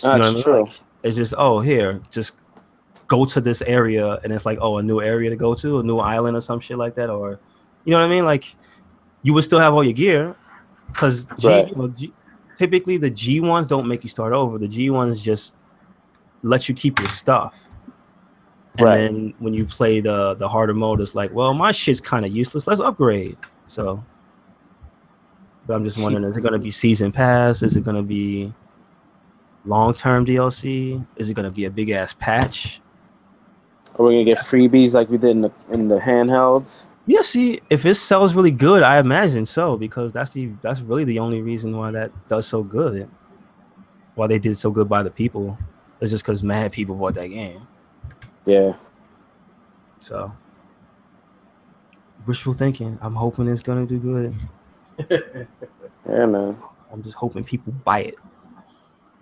That's true. Like, it's just just go to this area, and it's like a new area to go to, a new island or some shit like that, or you know what I mean? Like you would still have all your gear because typically the G ones don't make you start over. The G ones just let you keep your stuff. And then when you play the harder mode, it's like, well, my shit's kind of useless. Let's upgrade. So, but I'm just wondering, is it going to be season pass? Is it going to be long-term DLC? Is it going to be a big ass patch? Are we going to get freebies like we did in the handhelds? Yeah, see, if it sells really good, I imagine so, because that's really the only reason why that does so good. Why they did so good by the people is just because mad people bought that game. Yeah. So, wishful thinking. I'm hoping it's gonna do good. Yeah, man. I'm just hoping people buy it.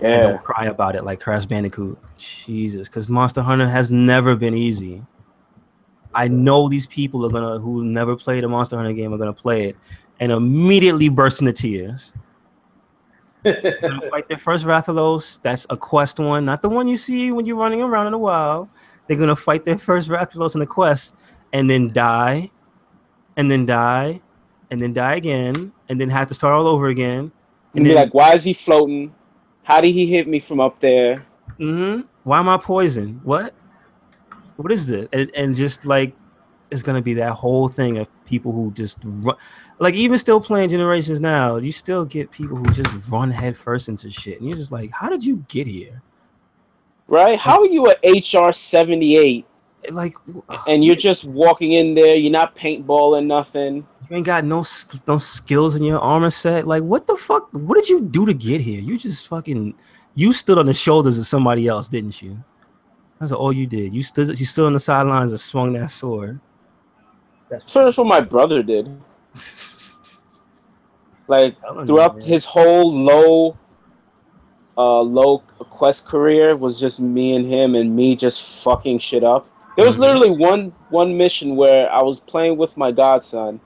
Yeah. And don't cry about it like Crash Bandicoot. Jesus, because Monster Hunter has never been easy. I know these people who never played a Monster Hunter game are gonna play it and immediately burst into tears. They're gonna fight their first Rathalos. That's a quest one, not the one you see when you're running around in the wild. They're gonna fight their first Rathalos in the quest, and then die, and then die, and then die again, and then have to start all over again. And be like, why is he floating? How did he hit me from up there? Why am I poisoned? What is this? And just like it's gonna be that whole thing of people who just run. Like even still playing Generations now, you still get people who just run headfirst into shit, and you're just like, how did you get here? Right? How are you at HR 78? Like, and you're just walking in there. You're not paintballing nothing. You ain't got no skills in your armor set. Like, what the fuck? What did you do to get here? You just you stood on the shoulders of somebody else, didn't you? That's all you did. You stood on the sidelines and swung that sword. That's what my brother did. Like throughout his whole low quest career was just me and him, and me just fucking shit up. There was literally one mission where I was playing with my godson.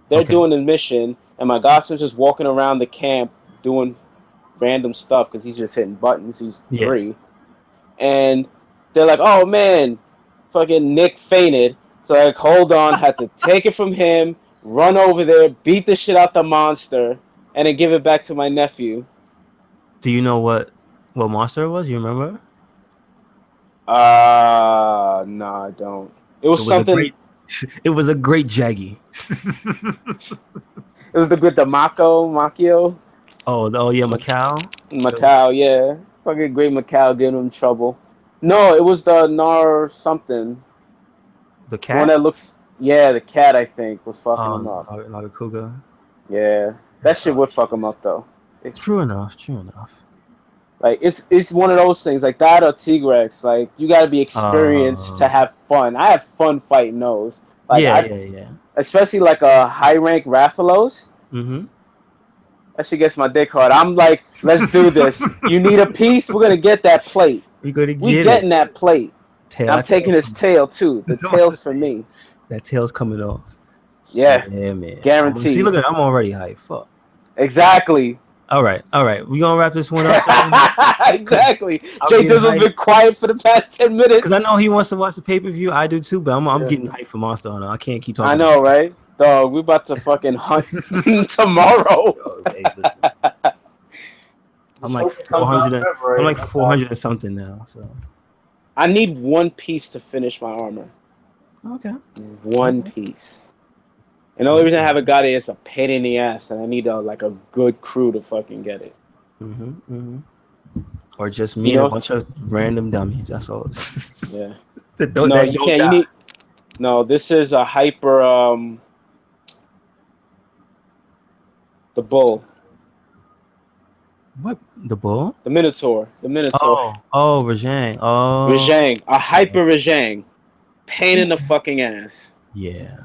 They're doing a mission, and my godson's just walking around the camp doing random stuff because he's just hitting buttons. He's 3, and they're like, oh man, fucking Nick fainted. So like, hold on, had to take it from him, run over there, beat the shit out the monster, and then give it back to my nephew. Do you know what monster it was? You remember? No, I don't. It was something. It was a great Jaggy. It was the Machio. Oh yeah, Macau. Macau, yeah. Fucking great Macau getting him trouble. No, it was the Nar something. The cat? The one that looks... Yeah, the cat, I think, was fucking him up. Nagakuga. Yeah. That shit would fuck him up, though. True enough. Like, it's one of those things, like that or Tigrex. Like, you gotta be experienced to have fun. I have fun fighting those. Like, yeah. Especially like a high-rank Rathalos. Mm-hmm. That shit gets my dick hard. I'm like, let's do this. You need a piece? We're gonna get that plate. We're getting that plate. I'm taking his tail too. The tail's for me. That tail's coming off. Yeah, man. Guaranteed. See, look at I'm already hyped. Fuck. Exactly. All right. We gonna wrap this one up. Exactly. Jay Dizzle's been quiet for the past 10 minutes. Because I know he wants to watch the pay-per-view. I do too, but I'm getting hyped for Monster Hunter. I can't keep talking. I know, right? Dog, we're about to fucking hunt tomorrow. Hey, I'm like 400. I'm like 400 and something now. So I need one piece to finish my armor. Okay. One piece. And the only reason I haven't got it is a pain in the ass, and I need a good crew to fucking get it. Or just me and a bunch of random dummies. That's all. Yeah. You can't. You need. No, this is a hyper. The bull. What? The bull? The Minotaur. Oh, Rajang. Oh. Rajang. A hyper Rajang. Pain in the fucking ass. Yeah.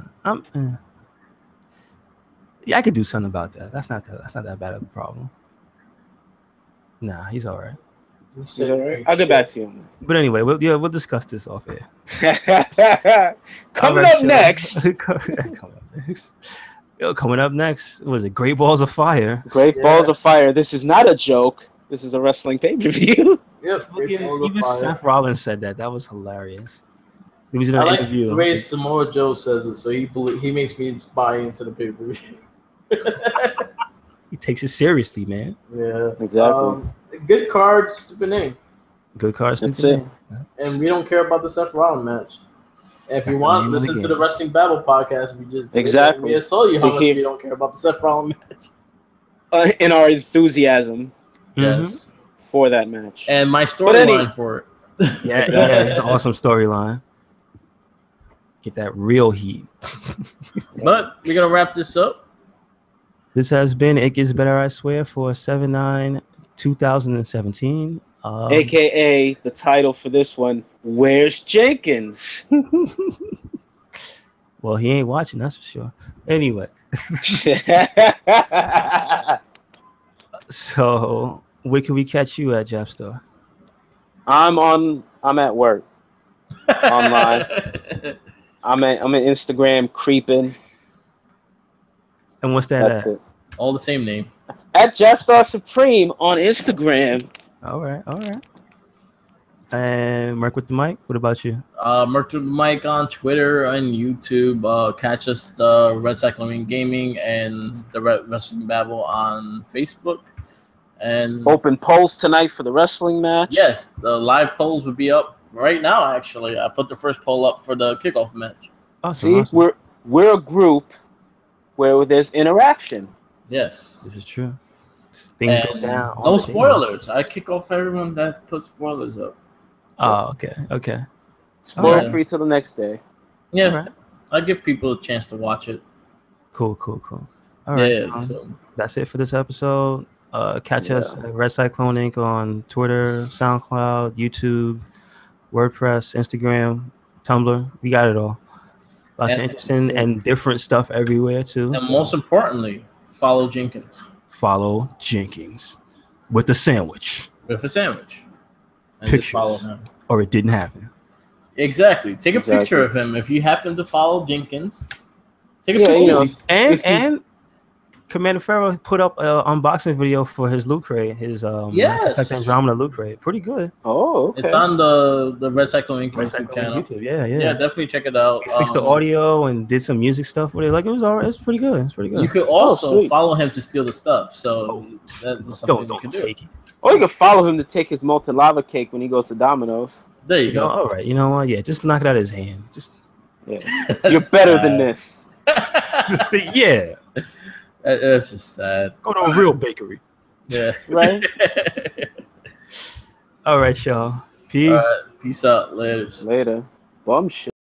Yeah, I could do something about that. That's not that bad of a problem. Nah, he's all right. He's all right. I'll get back to you. But anyway, we'll discuss this off air. Coming up next. Coming up next was it Great Balls of Fire? Balls of Fire. This is not a joke. This is a wrestling pay-per-view. Yep. Even Seth Rollins said that. That was hilarious. He was in an interview. The way Samoa Joe says it, so he makes me buy into the pay-per-view. He takes it seriously, man. Yeah, exactly. Good card, stupid name. Good card, stupid name. And we don't care about the Seth Rollins match. And if you want, listen to the Wrestling Babble podcast. We just we saw you how much we don't care about the Seth Rollins match. In our enthusiasm, yes, for that match, and my storyline for it. Yeah, it's an awesome storyline. Get that real heat. But we're gonna wrap this up. This has been It Gets Better, I Swear, for 7/9/2017. AKA the title for this one, Where's Jenkins? Well, he ain't watching, that's for sure. Anyway. So, where can we catch you at, Jeff Star? I'm at work. Online. I'm at Instagram creeping. And what's that? That's it. All the same name. At Jeff Star Supreme on Instagram. All right. And Merc with the Mic, what about you? Merc with the Mic on Twitter and YouTube. Catch us the RedCycloneInc Gaming and the Wrestling Babble on Facebook. And open polls tonight for the wrestling match. Yes, the live polls would be up right now. Actually, I put the first poll up for the kickoff match. Awesome. We're a group where there's interaction. Yes, this is true. Things go down. No spoilers. I kick off everyone that puts spoilers up. Oh, okay. Spoiler free till the next day. Yeah, right. I give people a chance to watch it. Cool. All right. Yeah, so that's it for this episode. Catch us at RedCycloneInc on Twitter, SoundCloud, YouTube, WordPress, Instagram, Tumblr. We got it all. Lots of interesting and different stuff everywhere too. And most importantly, follow Jenkins. Follow Jenkins with a sandwich. With a sandwich. And pictures, just follow him. Or it didn't happen. Exactly. Take a picture of him if you happen to follow Jenkins. Take a picture. And Commander Farrell put up an unboxing video for his loot crate, his Mass Effect Andromeda loot crate. Pretty good. Oh, okay. It's on the RedCycloneInc YouTube channel. YouTube. Yeah, definitely check it out. He fixed the audio and did some music stuff with it. Like it was alright. It's pretty good. It's pretty good. You could also follow him to steal the stuff. So that's something don't you can take do. it. Or you can follow him to take his molten lava cake when he goes to Domino's. There you go. All right. You know what? Yeah, just knock it out of his hand. Just you're better than this. Yeah. That's just sad. Go to a real bakery. Yeah. Right? All right, y'all. Peace. Peace out. Later. Bum shit.